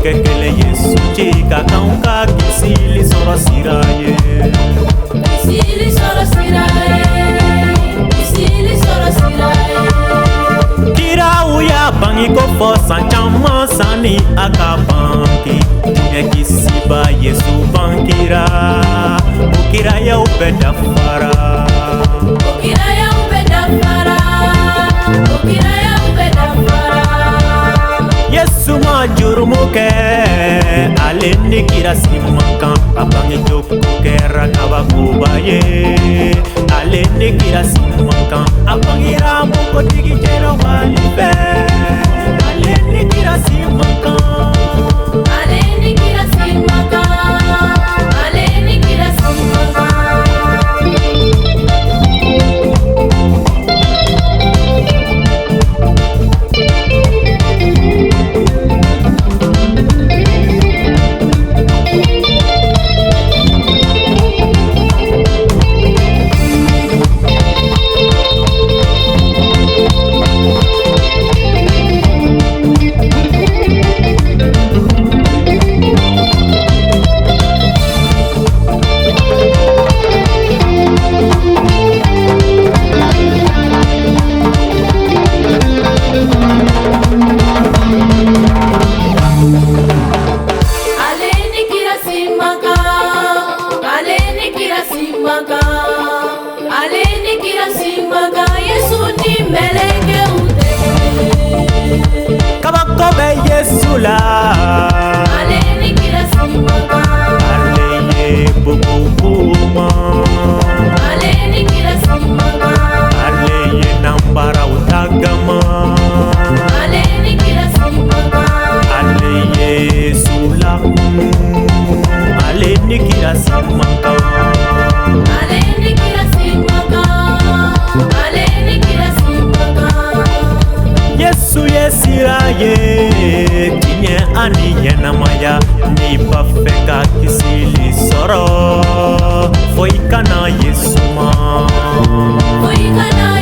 Kekele Yesu chika kaunka kisili soro siraye. Kisili soro siraye. Kisili soro siraye. Kira uya bangi ko fosa chama sani akabanki. Tune kisiba Yesu bankira. Ukira ya upenda fara. Ukira ya upenda fara. Ukira ya upenda fara. Yesu majurumuke aleni kira simaka abangi joko kera kabakubaye aleni kira simaka abangi ramu kotigi jero walibe aleni kira simaka aleni kira simaka aleni kira simaka. Aleni kira simaka Yesu ni melenge ude kabako be Yesu la aleni kira simaka aleye bubuma aleni kira simaka aleye nambara utagama aleni kira simaka aleye sula aleni kira simaka aleni kira simaka aleni kira simaka. Yesu yesiraye tinye aniye namaya ni bafeka kisili soro foikana Yesu ma Foikana